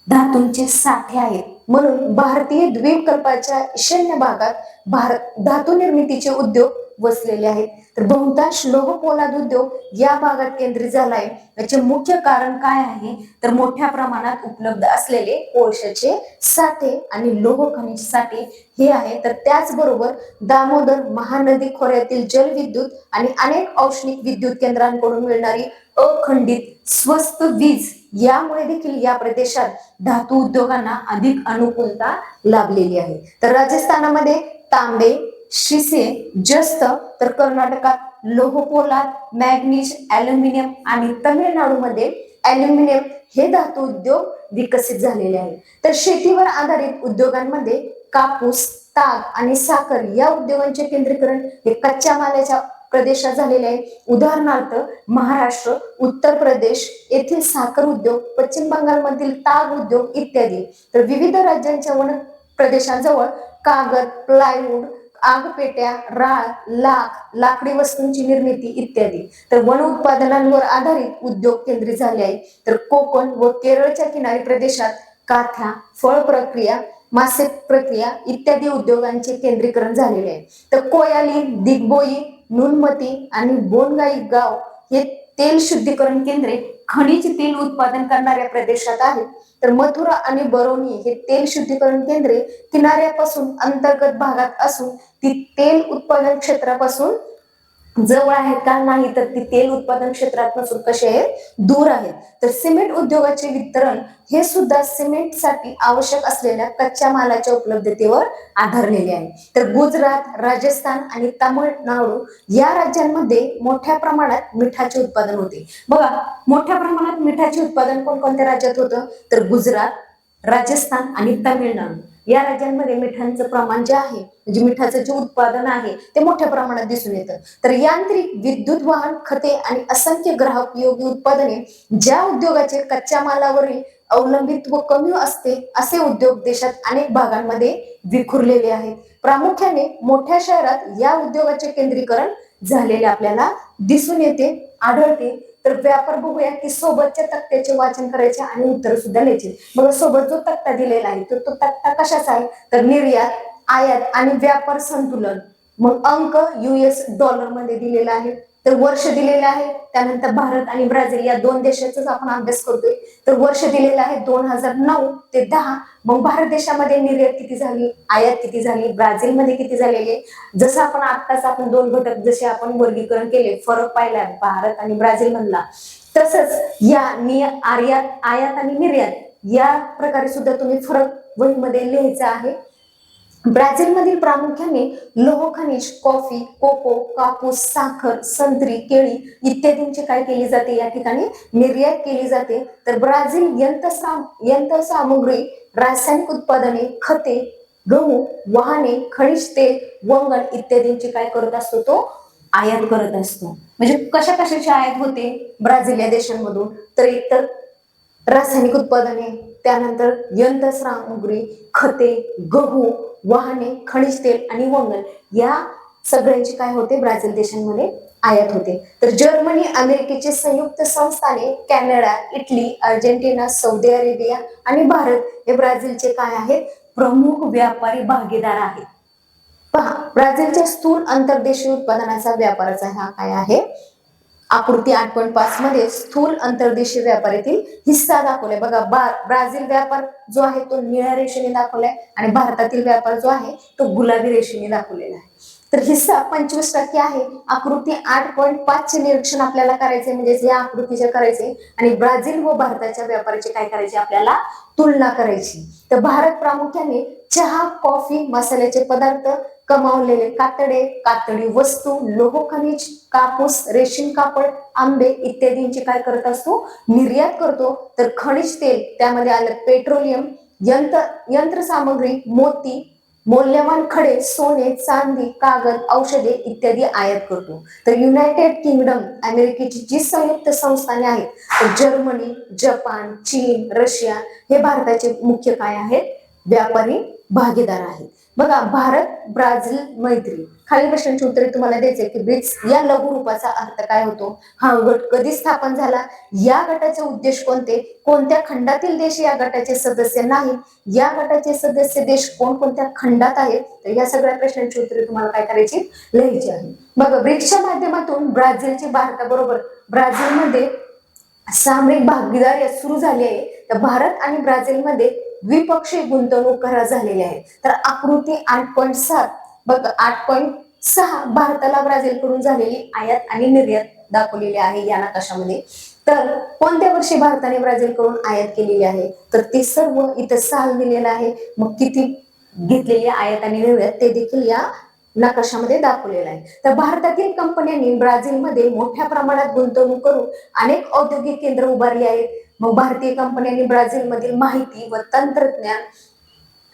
धातूंचे साठे आहेत. म्हणून भारतीय द्वीपकल्पाच्या ईशान्य भागात भारत धातू निर्मितीचे उद्योग वसलेले आहेत. तर बहुतांश लोह पोलाद उद्योग या भागात केंद्रित झाला आहे. याचे मुख्य कारण काय आहे तर मोठ्या प्रमाणात उपलब्ध असलेले कोळशाचे साठे आणि लोह खनिज साठे हे आहे. तर त्याचबरोबर दामोदर महानदी खोऱ्यातील जलविद्युत आणि अनेक औष्णिक विद्युत केंद्रांकडून मिळणारी अखंडित स्वस्त वीज यामुळे देखील या प्रदेशात धातू उद्योगांना अधिक अनुकूलता लाभलेली आहे. तर राजस्थानामध्ये तांबे, शिसे, जस्त, तर कर्नाटकात लोह पोलाद, मॅग्नीज, अॅल्युमिनियम आणि तमिळनाडूमध्ये अॅल्युमिनियम हे धातू उद्योग विकसित झालेले आहेत. तर शेतीवर आधारित उद्योगांमध्ये कापूस, ताग आणि साखर या उद्योगांचे केंद्रीकरण हे कच्च्या मालाच्या प्रदेशात झालेले आहे. उदाहरणार्थ महाराष्ट्र, उत्तर प्रदेश येथील साखर उद्योग, पश्चिम बंगालमधील ताग उद्योग इत्यादी. तर विविध राज्यांच्या वन प्रदेशांजवळ कागद, प्लायवूड, आगपेट्या, राळ, लाकडी वस्तूंची निर्मिती इत्यादी. तर वन उत्पादनांवर आधारित उद्योग केंद्रित झाले आहे. तर कोकण व केरळच्या किनारी प्रदेशात काथ्या, फळ प्रक्रिया, मासे प्रक्रिया इत्यादी उद्योगांचे केंद्रीकरण झालेले आहे. तर कोयाली, दिग्बोई, नुनमती आणि बोनगाई गाव हे तेल शुद्धीकरण केंद्रे खनिज तेल उत्पादन करणाऱ्या प्रदेशात आहेत. तर मथुरा आणि बरौनी हे तेल शुद्धीकरण केंद्रे किनाऱ्यापासून अंतर्गत भागात असून ती तेल उत्पादन क्षेत्रापासून जवळ आहेत का नाही तर ती तेल उत्पादन क्षेत्रापासून कसे आहेत दूर आहेत. तर सिमेंट उद्योगाचे वितरण हे सुद्धा सिमेंटसाठी आवश्यक असलेल्या कच्च्या मालाच्या उपलब्धतेवर आधारलेले आहे. तर गुजरात, राजस्थान आणि तामिळनाडू या राज्यांमध्ये मोठ्या प्रमाणात मिठाचे उत्पादन होते. बघा मोठ्या प्रमाणात मिठाचे उत्पादन कोणकोणत्या राज्यात होतं तर गुजरात, राजस्थान आणि तामिळनाडू या राज्यांमध्ये मिठांचं प्रमाण जे आहे म्हणजे मिठाचं जे उत्पादन आहे ते मोठ्या प्रमाणात दिसून येतं. तर यांत्रिक, विद्युत वाहन, खते आणि असंख्य ग्राहक योग्य उत्पादने ज्या उद्योगाचे कच्च्या मालावरील अवलंबित्व कमी असते असे उद्योग देशात अनेक भागांमध्ये विखुरलेले आहेत. प्रामुख्याने मोठ्या शहरात या उद्योगाचे केंद्रीकरण झालेले आपल्याला दिसून येते, आढळते. तर व्यापार बघूया की सोबतच्या तक्त्याचे वाचन करायचे आणि उत्तर सुद्धा लिहायचे. बघा सोबत जो तक्ता दिलेला आहे तर तो तक्ता कशाचा आहे तर निर्यात, आयात आणि व्यापार संतुलन. मग अंक US डॉलर मध्ये दिलेला आहे. तर वर्ष दिलेले आहे. त्यानंतर भारत आणि ब्राझील या दोन देशाचाच आपण अभ्यास करतोय. तर वर्ष दिलेलं आहे 2009 ते 10. मग भारत देशामध्ये निर्यात किती झाली, आयात किती झाली, ब्राझील मध्ये किती झालेली. जसं आपण दोन घटक जसे आपण वर्गीकरण केले, फरक पाहिला भारत आणि ब्राझील मधला, तसंच या आयात आणि निर्यात या प्रकारे सुद्धा तुम्ही फरक वहीमध्ये लिहायचा आहे. ब्राझीलमधील प्रामुख्याने लोह खनिज, कॉफी, कोको, कापूस, साखर, संत्री, केळी इत्यादींची काय केली जाते, या ठिकाणी निर्यात केली जाते. तर ब्राझील यंत्रसामुग्री, रासायनिक उत्पादने, खते, गहू, वाहने, खनिज तेल, वंगण इत्यादींची काय करत असतो, तो आयात करत असतो. म्हणजे कशा कशाची आयात होते ब्राझील या देशांमधून, तर एकतर रासायनिक उत्पादने, त्यानंतर यंत्रसामुग्री, खते, गहू, वाहने, खनिज तेल आणि वंगण या सगळ्यांची काय होते ब्राझील देशांमध्ये आयात होते. तर जर्मनी, अमेरिकेचे संयुक्त संस्थाने, Canada, Italy, Argentina, Saudi Arabia आणि भारत हे ब्राझीलचे काय आहेत, प्रमुख व्यापारी भागीदार आहेत. पहा, ब्राझीलच्या स्थूल अंतर्देशीय उत्पादनाचा व्यापाराचा हा काय आहे, आकृती 8.5 मध्ये स्थूल अंतर्देशीय व्यापारातील हिस्सा दाखवलाय. बघा, ब्राझील व्यापार जो आहे तो निळ्या रेषेने दाखवलाय आणि भारतातील व्यापार जो आहे तो गुलाबी रेषेने दाखवलेला आहे. तर हिस्सा 25% आहे. आकृती 8.5 चे निरीक्षण आपल्याला करायचे, म्हणजे या आकृतीचे करायचे आणि ब्राझील व भारताच्या व्यापाराचे काय करायचे, आपल्याला तुलना करायची. तर भारत प्रामुख्याने चहा, कॉफी, मसाल्याचे पदार्थ, कमावलेले कातडे, कातडी वस्तू, लोह खनिज, कापूस, रेशीम कापड, आंबे इत्यादींची काय करत असतो, निर्यात करतो. तर खनिज तेल, त्यामध्ये आलं पेट्रोलियम, यंत्रसामग्री, मोती, मौल्यवान खडे, सोने, चांदी, कागद, औषधे इत्यादी आयात करतो. तर युनायटेड किंगडम, अमेरिकेची जी संयुक्त संस्थाने आहेत, तर जर्मनी, जपान, चीन, रशिया हे भारताचे मुख्य काय आहेत, व्यापारी भागीदार आहेत. बघा, भारत ब्राझील मैत्री, खालील प्रश्नांची उत्तरे तुम्हाला द्यायचे की ब्रिक्स या लघु रूपाचा अर्थ काय होतो, हा गट कधी स्थापन झाला, या गटाचे उद्देश कोणते, कोणत्या खंडातील देश या गटाचे सदस्य नाहीत, या गटाचे सदस्य देश कोणकोणत्या खंडात आहेत. तर या सगळ्या प्रश्नांची उत्तरे तुम्हाला काय करायची, लिहायची आहे. बघा, ब्रिक्सच्या माध्यमातून ब्राझीलची भारताबरोबर ब्राझीलमध्ये सामरिक भागीदारी सुरू झाली आहे. तर भारत आणि ब्राझीलमध्ये द्विपक्षीय गुंतवणूक करार झालेले आहेत. तर आकृती 8.7 बघ, 8.6 भारताला ब्राझील कडून झालेली आयात आणि निर्यात दाखवलेली आहे या नकाशामध्ये. तर कोणत्या वर्षी भारताने ब्राझील कडून आयात केलेली आहे, तर ते सर्व इथं साल दिलेलं आहे. मग किती घेतलेली आयात आणि निर्यात ते देखील या नकाशामध्ये दाखवलेला आहे. तर भारतातील कंपन्यांनी ब्राझीलमध्ये मोठ्या प्रमाणात गुंतवणूक करून अनेक औद्योगिक केंद्र उभारली आहेत. मग भारतीय कंपन्यांनी ब्राझीलमधील माहिती व तंत्रज्ञान,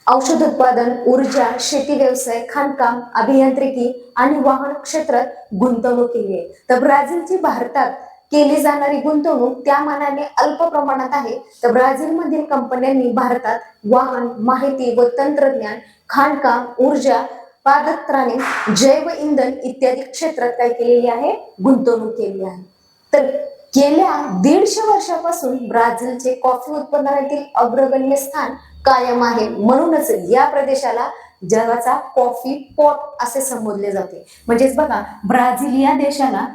औषध उत्पादन, ऊर्जा, शेती व्यवसाय, खाणकाम, अभियांत्रिकी आणि वाहन क्षेत्रात गुंतवणूक केली आहे. तर ब्राझीलची भारतात केली जाणारी गुंतवणूक त्या मानाने अल्प प्रमाणात आहे. तर ब्राझीलमधील कंपन्यांनी भारतात वाहन, माहिती व तंत्रज्ञान, खाणकाम, ऊर्जा, पादत्राणे, जैव इंधन इत्यादी क्षेत्रात काय केलेली आहे, गुंतवणूक केली आहे. तर गेल्या 150 वर्षापासून ब्राझीलचे कॉफी उत्पादनातील अग्रगण्य स्थान कायम आहे. म्हणूनच या प्रदेशाला जगाचा कॉफी पॉट असे संबोधले जाते. म्हणजेच बघा, ब्राझील या देशाला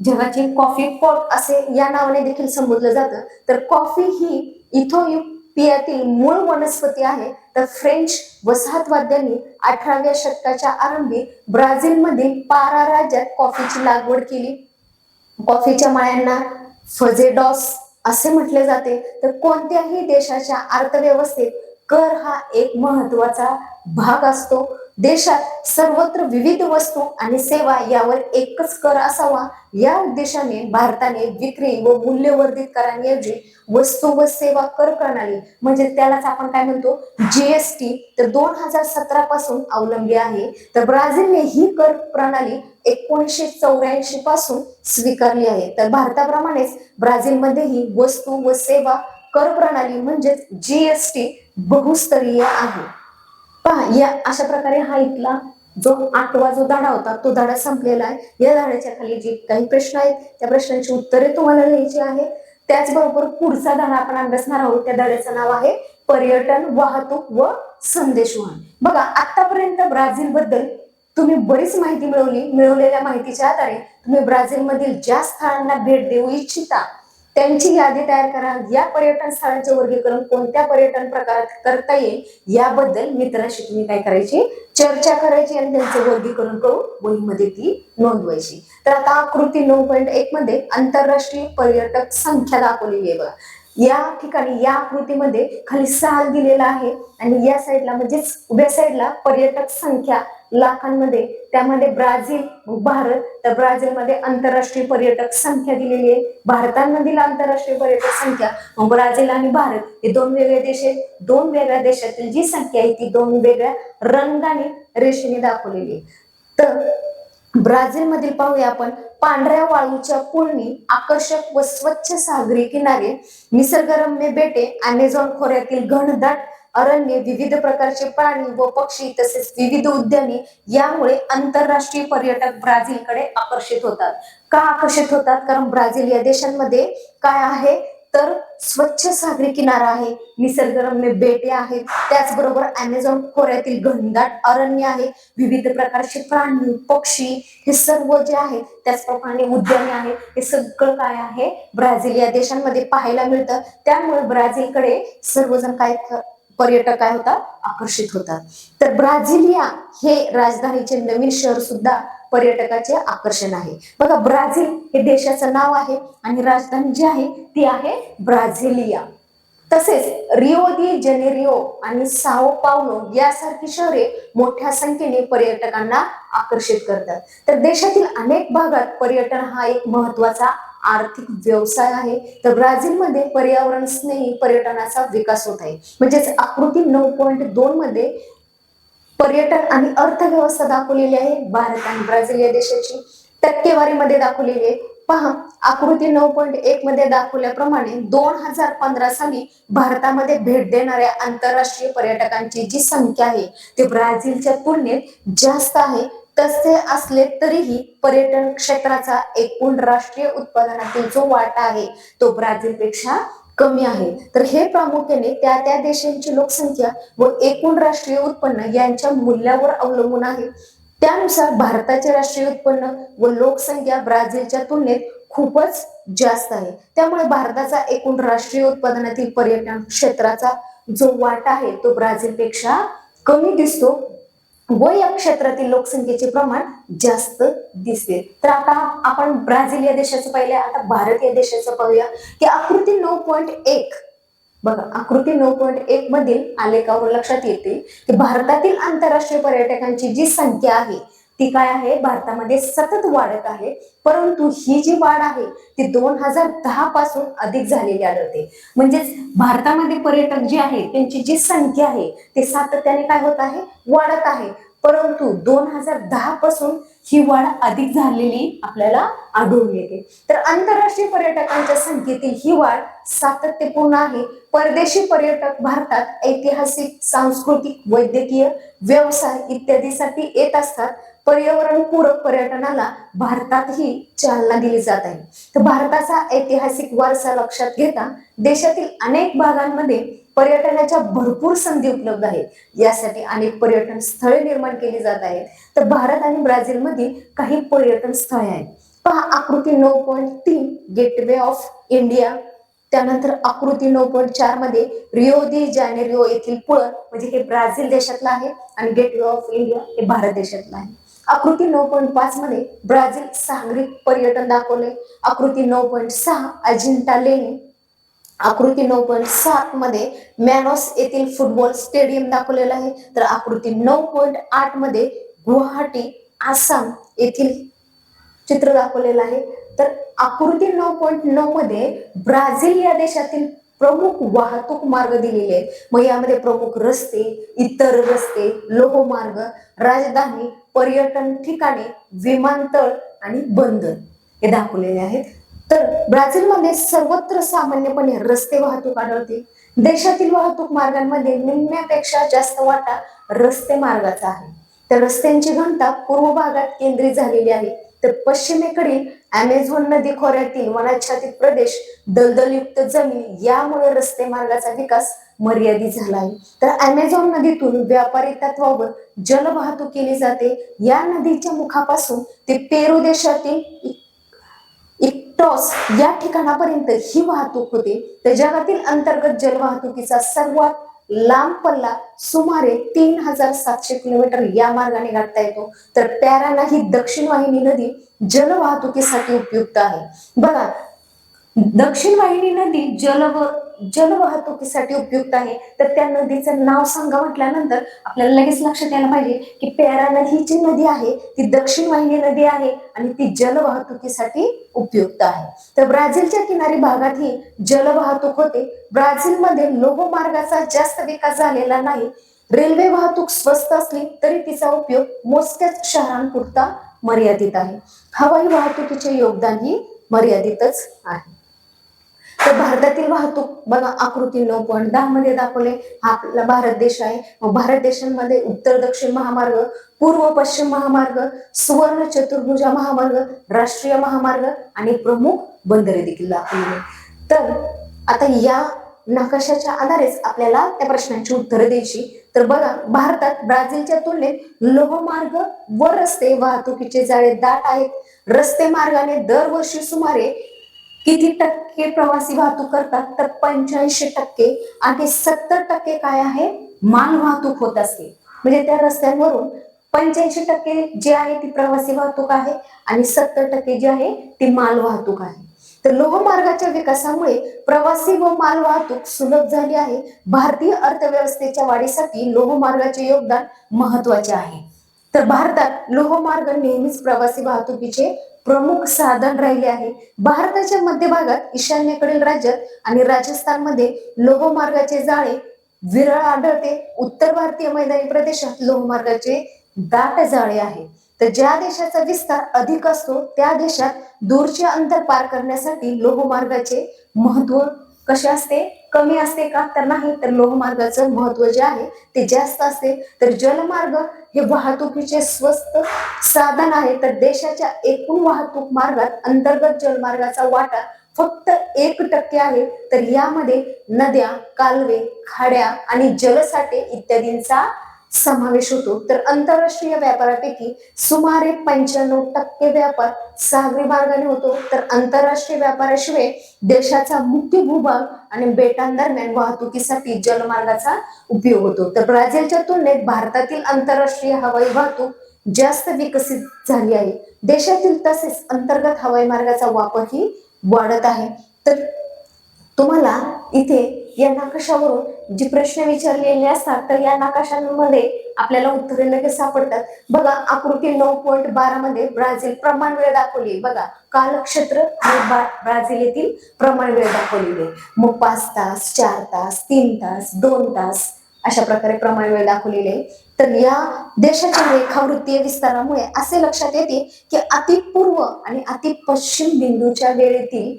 जगाचे कॉफी पॉट असे या नावाने देखील संबोधलं जातं. तर कॉफी ही इथिओपियातील मूळ वनस्पती आहे. तर फ्रेंच वसाहतवाद्यांनी 18व्या शतकाच्या आरंभी ब्राझीलमधील पारा राज्यात कॉफीची लागवड केली. कॉफीच्या मळ्यांना फजेडॉस असे म्हटले जाते. तर कोणत्याही देशाच्या अर्थव्यवस्थेत कर हा एक महत्वाचा भाग असतो. देशात सर्वत्र विविध वस्तू आणि सेवा यावर एकच कर असावा, या उद्देशाने भारताने विक्री व मूल्यवर्धित करांऐवजी वस्तू व सेवा कर प्रणाली, म्हणजे त्यालाच आपण काय म्हणतो, जीएसटी, तर 2017 पासून अवलंबली आहे. तर ब्राझीलने ही कर प्रणाली 1984 पासून स्वीकारली आहे. तर भारताप्रमाणेच ब्राझीलमध्येही वस्तू व सेवा कर प्रणाली म्हणजेच जीएसटी बहुस्तरीय आहे. पहा, या अशा प्रकारे हा इथला जो 8वा जो धडा होता तो धडा संपलेला आहे. या धड्याच्या खाली जे काही प्रश्न आहेत त्या प्रश्नांची उत्तरे तुम्हाला लिहायची आहेत. त्याचबरोबर पुढचा धडा आपण अभ्यासणार आहोत. त्या धड्याचं नाव आहे पर्यटन, वाहतूक व संदेशवहन. बघा, आतापर्यंत ब्राझील बद्दल तुम्ही बरीच माहिती मिळवलेल्या माहितीच्या आधारे तुम्ही ब्राझील मधील ज्या स्थळांना भेट देऊ इच्छिता त्यांची यादी तयार करा. या पर्यटन स्थळांचे वर्गीकरण कोणत्या पर्यटन प्रकारात करता येईल याबद्दल मित्रांशी तुम्ही काय करायची, चर्चा करायची आणि त्यांचे वर्गीकरण करून वहीमध्ये ती नोंदवायची. तर आता आकृती 9.1 मध्ये आंतरराष्ट्रीय पर्यटक संख्या दाखवलेली आहे. बघा, या ठिकाणी या आकृतीमध्ये खाली साल दिलेला आहे आणि या साईडला म्हणजेच उभ्या साईडला पर्यटक संख्या लाखांमध्ये, त्यामध्ये ब्राझील, भारत, तर ब्राझीलमध्ये आंतरराष्ट्रीय पर्यटक संख्या दिलेली आहे, भारतामधील आंतरराष्ट्रीय पर्यटक संख्या, ब्राझील आणि भारत हे दोन वेगळे देश आहेत. दोन वेगळ्या देशातील जी संख्या आहे ती दोन वेगळ्या रंगाने रेषेने दाखवलेली आहे. तर ब्राझील मधील पाहूया आपण, पांढऱ्या वाळूच्या पुळणी, आकर्षक व स्वच्छ सागरी किनारे, निसर्गरम्य बेटे, अमेझॉन खोऱ्यातील घनदाट अरण्ये, विविध प्रकारचे प्राणी व पक्षी तसेच विविध उद्याने यामुळे आंतरराष्ट्रीय पर्यटक ब्राझीलकडे आकर्षित होतात. का आकर्षित होतात? कारण ब्राझील या देशांमध्ये काय आहे तर स्वच्छ सागरी किनारा आहे, निसर्गरम्य बेटे आहेत, त्याचबरोबर अमेझॉन खोऱ्यातील घनदाट अरण्य आहे, विविध प्रकारचे प्राणी पक्षी हे सर्व जे आहे, त्याचप्रमाणे उद्याने आहे, हे सगळं काय आहे ब्राझील या देशांमध्ये पाहायला मिळतं. त्यामुळे ब्राझीलकडे सर्वजण काय पर्यटक काय होतात आकर्षित होतात. तर ब्राझिलिया हे राजधानीचे नवीन शहर सुद्धा पर्यटकाचे आकर्षण आहे. बघा, ब्राझील हे देशाचं नाव आहे आणि राजधानी जी आहे ती आहे ब्राझिलिया. तसेच रिओ दी जेनेरिओ आणि साओ पावलो यासारखी शहरे मोठ्या संख्येने पर्यटकांना आकर्षित करतात. तर देशातील अनेक भागात पर्यटन हा एक महत्वाचा आर्थिक व्यवसाय आहे. तर ब्राझीलमध्ये पर्यावरण स्नेही पर्यटनाचा विकास होत आहे. म्हणजेच आकृती 9.2 मध्ये पर्यटन आणि अर्थव्यवस्था दाखवलेली आहे भारत आणि ब्राझील या देशाची, टक्केवारीमध्ये दाखवलेली आहे. पहा, आकृती 9.1 मध्ये दाखवल्याप्रमाणे 2015 साली भारतामध्ये भेट देणाऱ्या आंतरराष्ट्रीय पर्यटकांची जी संख्या आहे ती ब्राझीलच्या तुलनेत जास्त आहे. तसे असले तरीही पर्यटन क्षेत्राचा एकूण राष्ट्रीय उत्पादनातील जो वाटा आहे तो ब्राझीलपेक्षा कमी आहे. तर हे प्रामुख्याने त्या त्या देशांची लोकसंख्या व एकूण राष्ट्रीय उत्पन्न यांच्या मूल्यावर अवलंबून आहे. त्यानुसार भारताचे राष्ट्रीय उत्पन्न व लोकसंख्या ब्राझीलच्या तुलनेत खूपच जास्त आहे. त्यामुळे भारताचा एकूण राष्ट्रीय उत्पादनातील पर्यटन क्षेत्राचा जो वाटा आहे तो ब्राझीलपेक्षा कमी दिसतो व या क्षेत्रातील लोकसंख्येचे प्रमाण जास्त दिसते. तर आता आपण ब्राझील या देशाचं पाहिलं, आता भारत या देशाचं पाहूया की आकृती 9.1 बघा, आकृती 9.1 मधील आलेखावरून लक्षात येते की भारतातील आंतरराष्ट्रीय पर्यटकांची जी संख्या आहे ती काय आहे भारतामध्ये सतत वाढत आहे, परंतु ही जी वाढ आहे ती 2010 पासून अधिक झालेली आढळते. म्हणजेच भारतामध्ये पर्यटक जे आहे त्यांची जी संख्या आहे ते सातत्याने काय होत आहे वाढत आहे, परंतु 2010 पासून ही वाढ अधिक झालेली आपल्याला आढळून येते. तर आंतरराष्ट्रीय पर्यटकांच्या संख्येतील ही वाढ सातत्यपूर्ण आहे. परदेशी पर्यटक भारतात ऐतिहासिक, सांस्कृतिक, वैद्यकीय, व्यवसाय इत्यादीसाठी येत असतात. पर्यावरण पूरक पर्यटनाला भारतातही चालना दिली जात आहे. तर भारताचा ऐतिहासिक वारसा लक्षात घेता देशातील अनेक भागांमध्ये पर्यटनाच्या भरपूर संधी उपलब्ध आहेत. यासाठी अनेक पर्यटन स्थळे निर्माण केली जात आहेत. तर भारत आणि ब्राझील मधील काही पर्यटन स्थळे आहेत. पहा, आकृती 9.3 गेटवे ऑफ इंडिया, त्यानंतर आकृती 9.4 मध्ये रिओ दी जानेरिओ येथील पुळण म्हणजे हे ब्राझील देशातलं आहे आणि गेटवे ऑफ इंडिया हे भारत देशातलं आहे. आकृती 9.5 मध्ये ब्राझील सागरी पर्यटन दाखवले. आकृती 9.6 अजिंठा लेणी, आकृती 9.7 मध्ये मॅनोस येथील फुटबॉल स्टेडियम दाखवलेलं आहे. तर आकृती 9.8 मध्ये गुवाहाटी आसाम येथील चित्र दाखवलेलं आहे. तर आकृती 9.9 मध्ये ब्राझील या देशातील प्रमुख वाहतूक मार्ग दिलेले आहेत. मग यामध्ये प्रमुख रस्ते, इतर रस्ते, लोहमार्ग, राजधानी, पर्यटन ठिकाणे, विमानतळ आणि बंदर हे दाखवलेले आहेत. तर ब्राझीलमध्ये सर्वत्र सामान्यपणे रस्ते वाहतूक आढळते. देशातील वाहतूक मार्गांमध्ये निम्म्यापेक्षा जास्त वाटा रस्ते मार्गाचा आहे. तर रस्त्यांची घनता पूर्व भागात केंद्रित झालेली आहे. तर पश्चिमेकडील अमेझॉन नदी खोऱ्यातील वनाच्छादित प्रदेश, दलदलयुक्त जमीन यामुळे रस्ते मार्गाचा विकास मर्यादित झाला आहे. तर अमेझॉन नदीतून व्यापारी तत्वावर जलवाहतूक केली जाते. या नदीच्या मुखापासून ते पेरू देशातील इक्टॉस या ठिकाणापर्यंत ही वाहतूक होते. तर जगातील अंतर्गत जलवाहतुकीचा सर्वात लांब पल्ला सुमारे 3700 किलोमीटर या मार्गाने गाठता येतो. तर पॅराना ही दक्षिण वाहिनी नदी जलवाहतुकीसाठी उपयुक्त आहे. बघा, दक्षिण वाहिनी नदी जलवाहतुकीसाठी उपयुक्त आहे. तर त्या नदीचं नाव सांगा म्हटल्यानंतर आपल्याला लगेच लक्षात यायला पाहिजे की पेरा नदी ही जी नदी आहे ती दक्षिण वाहिनी नदी आहे आणि ती जलवाहतुकीसाठी उपयुक्त आहे. तर ब्राझीलच्या किनारी भागात ही जलवाहतूक होते. ब्राझीलमध्ये लोहमार्गाचा जास्त विकास झालेला नाही. रेल्वे वाहतूक स्वस्त असली तरी तिचा उपयोग मोजक्याच शहरांपुरता मर्यादित आहे. हवाई वाहतुकीचे योगदान ही मर्यादितच आहे. तर भारतातील वाहतूक बघा आकृती 9.10 मध्ये दाखवले. हा आपला भारत देश आहे. भारत देशांमध्ये उत्तर दक्षिण महामार्ग, पूर्व पश्चिम महामार्ग, सुवर्ण चतुर्भुजा महामार्ग, राष्ट्रीय महामार्ग आणि प्रमुख बंदरे देखील दाखवली. तर आता या नकाशाच्या आधारेच आपल्याला त्या प्रश्नांची उत्तरं द्यायची. तर बघा भारतात ब्राझीलच्या तुलनेत लोहमार्ग व रस्ते वाहतुकीचे जाळे दाट आहेत. रस्ते मार्गाने दरवर्षी सुमारे किती टक्के प्रवासी वाहतूक करतात तर 85% आणि 70% काय आहे माल वाहतूक होत असते. म्हणजे त्या रस्त्यांवरून 85% जे आहे ती प्रवासी वाहतूक आहे आणि 70% जी आहे ती माल वाहतूक आहे. तर लोहमार्गाच्या विकासामुळे प्रवासी व माल वाहतूक सुलभ झाली आहे. भारतीय अर्थव्यवस्थेच्या वाढीसाठी लोहमार्गाचे योगदान महत्वाचे आहे. तर भारतात लोहमार्ग नेहमीच प्रवासी वाहतुकीचे प्रमुख साधन राहिले आहे. भारताच्या मध्य भागात ईशान्येकडील राज्यात आणि राजस्थानमध्ये लोहमार्गाचे जाळे विरळ आढळते. उत्तर भारतीय मैदानी प्रदेशात लोहमार्गाचे दाट जाळे आहे. तर ज्या देशाचा विस्तार अधिक असतो त्या देशात दूरचे अंतर पार करण्यासाठी लोहमार्गाचे महत्व कसे असते कमी असते का तर नाही. तर लोहमार्गाचं महत्व जे आहे ते जास्त असते. तर जलमार्ग हे वाहतुकीचे स्वस्त साधन आहे. तर देशाच्या एकूण वाहतूक मार्गात अंतर्गत जलमार्गाचा वाटा फक्त 1% आहे. तर यामध्ये नद्या, कालवे, खाड्या आणि जलसाठे इत्यादींचा समावेश होतो. तर आंतरराष्ट्रीय व्यापारापैकी सुमारे 95% व्यापार सागरी मार्गाने होतो. तर आंतरराष्ट्रीय व्यापाराशिवाय देशाचा मुख्य भूभाग आणि बेटांदरम्यान वाहतुकीसाठी जलमार्गाचा उपयोग होतो. तर ब्राझीलच्या तुलनेत भारतातील आंतरराष्ट्रीय हवाई वाहतूक जास्त विकसित झाली आहे. देशातील तसेच अंतर्गत हवाई मार्गाचा वापरही वाढत आहे. तर तुम्हाला इथे या नकाशावरून जे प्रश्न विचारलेले असतात तर या नकाशांमध्ये आपल्याला उत्तरे लगेच सापडतात. बघा आकृती 9.12 मध्ये ब्राझील प्रमाण वेळ दाखवली. बघा कालक्षेत्र आणि ब्राझील येथील प्रमाण वेळ दाखवलेली. मग 5 तास, 4 तास, 3 तास, 2 तास अशा प्रकारे प्रमाण वेळ दाखवलेले. तर या देशाच्या रेखावृत्तीय विस्तारामुळे असे लक्षात येते की अति पूर्व आणि अति पश्चिम बिंदूच्या वेळेतील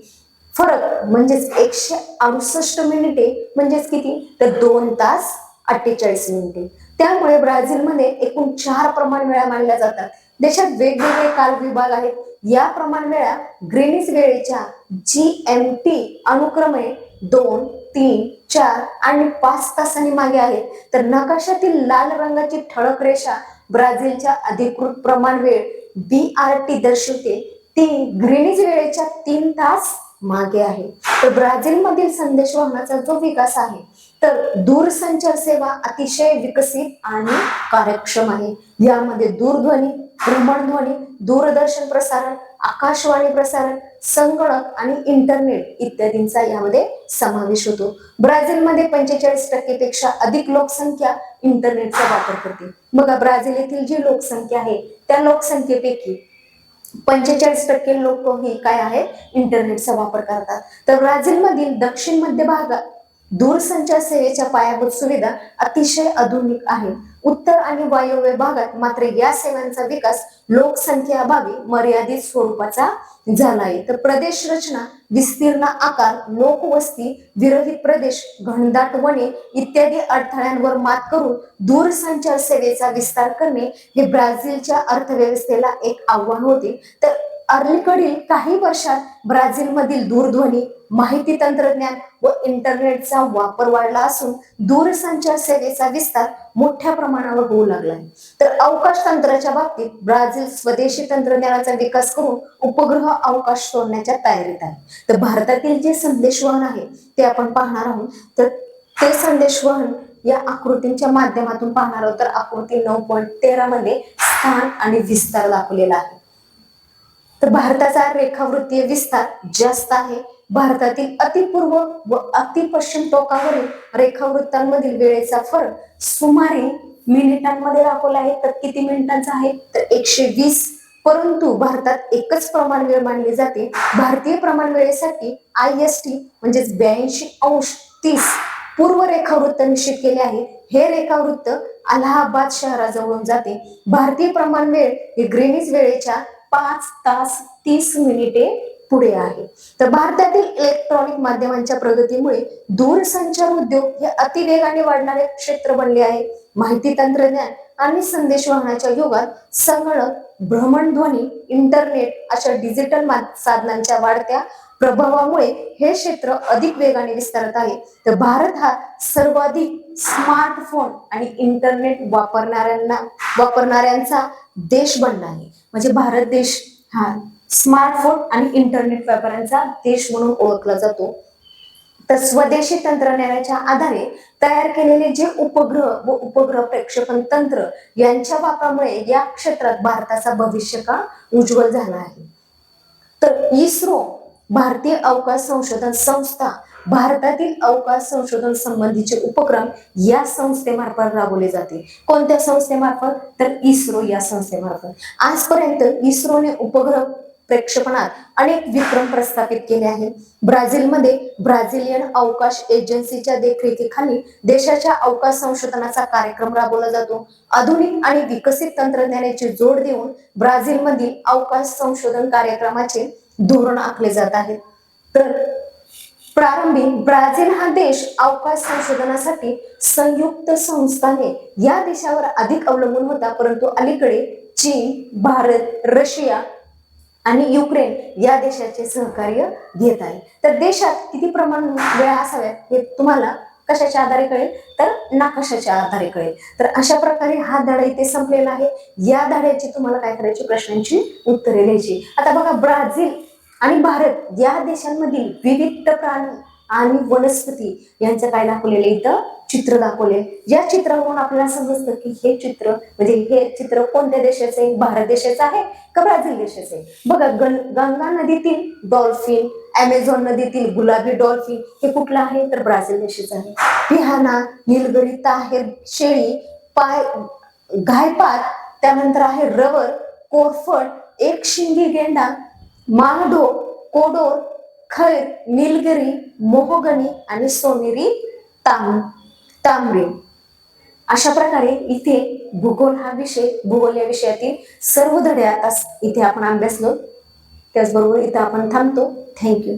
फरक म्हणजेच 168 मिनिटे म्हणजेच किती तर 2 तास 48 मिनिटे. त्यामुळे ब्राझीलमध्ये एकूण 4 प्रमाण वेळा मानल्या जातात. देशात वेगवेगळे काल विभाग आहेत. या प्रमाण वेळा ग्रीनिच वेळेच्या GMT अनुक्रमे 2, 3, 4 आणि 5 तासांनी मागे आहेत. तर नकाशातील लाल रंगाची ठळक रेषा ब्राझीलच्या अधिकृत प्रमाण वेळ BRT दर्शवते. ती ग्रीनिच वेळेच्या 3 तास मागे आहे. तर ब्राझीलमधील संदेशवहनाचा जो विकास आहे तर दूरसंचार सेवा अतिशय विकसित आणि कार्यक्षम आहे. यामध्ये दूरध्वनी, भ्रमणध्वनी, दूरदर्शन प्रसारण, आकाशवाणी प्रसारण, संगणक आणि इंटरनेट इत्यादींचा यामध्ये समावेश होतो. ब्राझीलमध्ये 45% पेक्षा अधिक लोकसंख्या इंटरनेटचा वापर करते. बघा ब्राझील येथील जी लोकसंख्या आहे त्या लोकसंख्येपैकी 45% लोक ही काय आहे इंटरनेटचा वापर करतात. तर ब्राझीलमधील दक्षिण मध्य भागात दूरसंचार सेवेच्या पायाभूत सुविधा अतिशय आधुनिक आहेत. उत्तर आणि वायव्य भागात मात्र या सेवांचा विकास लोकसंख्येअभावी मर्यादित स्वरूपाचा झाला आहे. तर प्रदेश रचना, विस्तीर्ण आकार, लोकवस्ती, विरहित प्रदेश, घनदाट वने इत्यादी अडथळ्यांवर मात करून दूरसंचार सेवेचा विस्तार करणे हे ब्राझीलच्या अर्थव्यवस्थेला एक आव्हान होते. तर अलीकडील काही वर्षात ब्राझीलमधील दूरध्वनी, माहिती तंत्रज्ञान व इंटरनेटचा वापर वाढला असून दूरसंचार सेवेचा विस्तार मोठ्या प्रमाणावर होऊ लागला आहे. तर अवकाश तंत्राच्या बाबतीत ब्राझील स्वदेशी तंत्रज्ञानाचा विकास करून उपग्रह अवकाश सोडण्याच्या तयारीत आहे. तर भारतातील जे संदेशवहन आहे ते आपण पाहणार आहोत. तर ते संदेशवहन या आकृतींच्या माध्यमातून पाहणार आहोत. तर आकृती 9.13 मध्ये स्थान आणि विस्तार दाखवलेला आहे. तर भारताचा रेखावृत्तीय विस्तार जास्त आहे. भारतातील अतिपूर्व व अतिपश्चिम टोकावरील रेखावृत्तांमधील वेळेचा फरक सुमारे मिनिटांमध्ये दाखवला आहे. तर किती मिनिटांचा आहे? तर 120. परंतु भारतात एकच प्रमाण वेळ मानली जाते. भारतीय प्रमाण वेळेसाठी IST म्हणजेच 82°30 पूर्व रेखावृत्त निश्चित केले आहे. हे रेखावृत्त अलाहाबाद शहराजवळून जाते. भारतीय प्रमाण वेळ ही ग्रीनिच वेळेच्या 5 तास 30 मिनिटे पुढे आहे. तर भारतातील इलेक्ट्रॉनिक माध्यमांच्या प्रगतीमुळे दूरसंचार उद्योग हे अतिवेगाने वाढणारे क्षेत्र बनले आहे. माहिती तंत्रज्ञान आणि संदेशवहनाच्या युगात संगणक, भ्रमणध्वनी, इंटरनेट अशा डिजिटल साधनांच्या वाढत्या प्रभावामुळे हे क्षेत्र अधिक वेगाने विस्तारत आहे. तर भारत हा सर्वाधिक स्मार्टफोन आणि इंटरनेट वापरणाऱ्यांचा देश बनला आहे. म्हणजे भारत देश हा स्मार्टफोन आणि इंटरनेट व्यापाऱ्यांचा देश म्हणून ओळखला जातो. तर स्वदेशी तंत्रज्ञानाच्या आधारे तयार केलेले जे उपग्रह व उपग्रह प्रक्षेपण तंत्र यांच्या वापरामुळे या क्षेत्रात भारताचा भविष्यकाळ उज्ज्वल झाला आहे. तर इस्रो भारतीय अवकाश संशोधन संस्था भारतातील अवकाश संशोधन संबंधीचे उपक्रम या संस्थेमार्फत राबवले जाते. कोणत्या संस्थेमार्फत? तर इस्रो या संस्थेमार्फत. आजपर्यंत इस्रोने उपग्रह प्रक्षेपणात अनेक विक्रम प्रस्थापित केले आहेत. ब्राझीलमध्ये ब्राझिलियन अवकाश एजन्सीच्या देखरेखीखाली देशाच्या अवकाश संशोधनाचा कार्यक्रम राबवला जातो. आधुनिक आणि विकसित तंत्रज्ञानाची जोड देऊन ब्राझीलमधील अवकाश संशोधन कार्यक्रमाचे धोरण आखले जात आहे. तर प्रारंभी ब्राझील हा देश अवकाश संशोधनासाठी संयुक्त संस्थाने या देशावर अधिक अवलंबून होता. परंतु अलीकडे चीन, भारत, रशिया आणि युक्रेन या देशाचे सहकार्य घेत आहे. तर देशात किती प्रमाण वेळा असाव्यात हे तुम्हाला कशाच्या आधारे कळेल? तर नकाशाच्या आधारे कळेल. तर अशा प्रकारे हा धडा इथे संपलेला आहे. या धड्याची तुम्हाला काय करायची? प्रश्नांची उत्तरे लिहायची. आता बघा, ब्राझील आणि भारत या देशांमधील विविध प्राणी आणि वनस्पती यांचं काय दाखवलेलं इथं चित्र दाखवले. या चित्रावरून आपल्याला समजतं की हे चित्र कोणत्या देशाचं आहे? भारत देशाचं आहे का ब्राझील देशाचं आहे? बघा, गंगा नदीतील डॉल्फिन, अमेझॉन नदीतील गुलाबी डॉल्फिन हे कुठलं आहे? तर ब्राझील देशाचं आहे. पिहाना, निलगिरी, ताहेर, शेळी, घायपात, त्यानंतर आहे रवर, कोरफड, एक शिंगी गेंडा, मांगडो, कोडोर, खैर, निलगिरी, मोहगनी आणि सोनेरी तांबरी. अशा प्रकारे इथे भूगोल या विषयातील सर्व धडे आता इथे आपण अभ्यासलो. त्याचबरोबर इथे आपण थांबतो. थँक्यू.